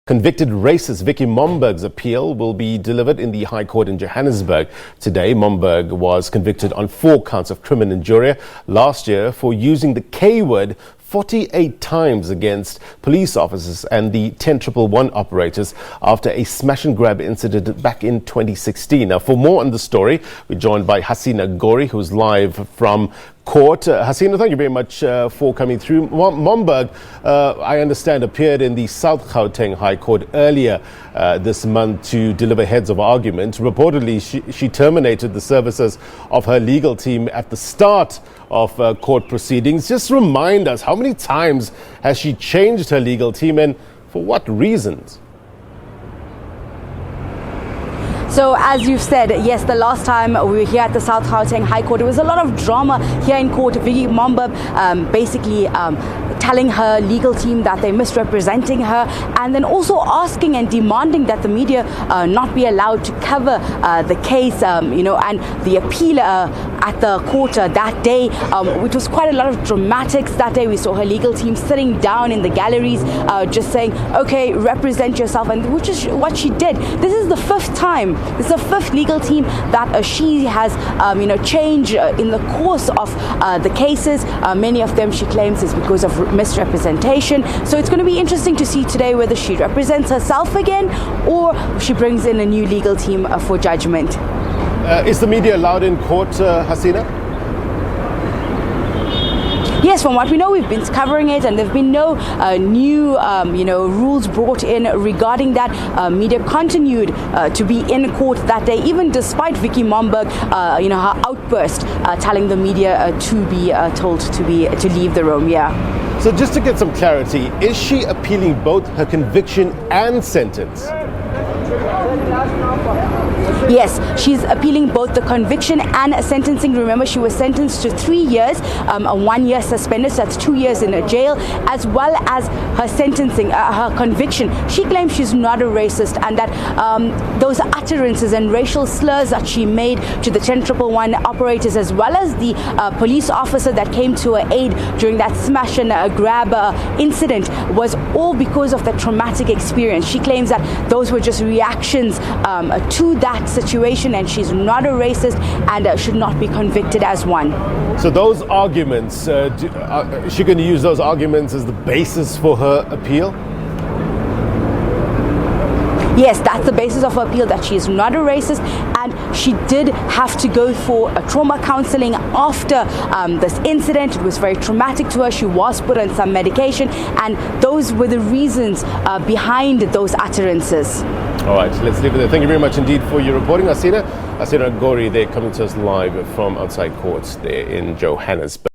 Convicted racist Vicki Momberg's appeal will be delivered in the High Court in Johannesburg today. Momberg was convicted on 4 counts of crimen injuria last year for using the K-word 48 times against police officers and the 10111 operators after a smash and grab incident back in 2016. Now, for more on the story, we're joined by Hasina Gori, who's live from court. Hasina, thank you very much for coming through. Momberg, I understand, appeared in the South Gauteng High Court earlier this month to deliver heads of argument. Reportedly, she terminated the services of her legal team at the start of court proceedings. Just remind us, how many times has she changed her legal team and for what reasons? So as you've said, yes, the last time we were here at the South Gauteng High Court, there was a lot of drama here in court. Vicki Momberg basically telling her legal team that they're misrepresenting her, and then also asking and demanding that the media not be allowed to cover the case, and the appeal at the court that day, which was quite a lot of dramatics that day. We saw her legal team sitting down in the galleries, just saying, okay, represent yourself, and which is what she did. This is the 5th time. This is the 5th legal team that she has, changed in the course of the cases. Many of them, she claims, is because of misrepresentation. So it's going to be interesting to see today whether she represents herself again or she brings in a new legal team for judgment. Is the media allowed in court, Hasina? Yes, from what we know, we've been covering it, and there have been no new, rules brought in regarding that. Media continued to be in court that day, even despite Vicki Momberg, her outburst, telling the media to be told to leave the room. Yeah. So just to get some clarity, is she appealing both her conviction and sentence? Yes, she's appealing both the conviction and sentencing. Remember, she was sentenced to 3 years, 1 year suspended, so that's 2 years in a jail, as well as her sentencing, her conviction. She claims she's not a racist, and that those utterances and racial slurs that she made to the 10111 operators, as well as the police officer that came to her aid during that smash and grab incident, was all because of the traumatic experience. She claims that those were just reactions to that situation, and she's not a racist and should not be convicted as one. So those arguments, is she going to use those arguments as the basis for her appeal? Yes, that's the basis of her appeal, that she is not a racist, and she did have to go for a trauma counseling after this incident. It was very traumatic to her. She was put on some medication, and those were the reasons behind those utterances. All right, let's leave it there. Thank you very much indeed for your reporting, Hasina Gori. They're coming to us live from outside courts there in Johannesburg.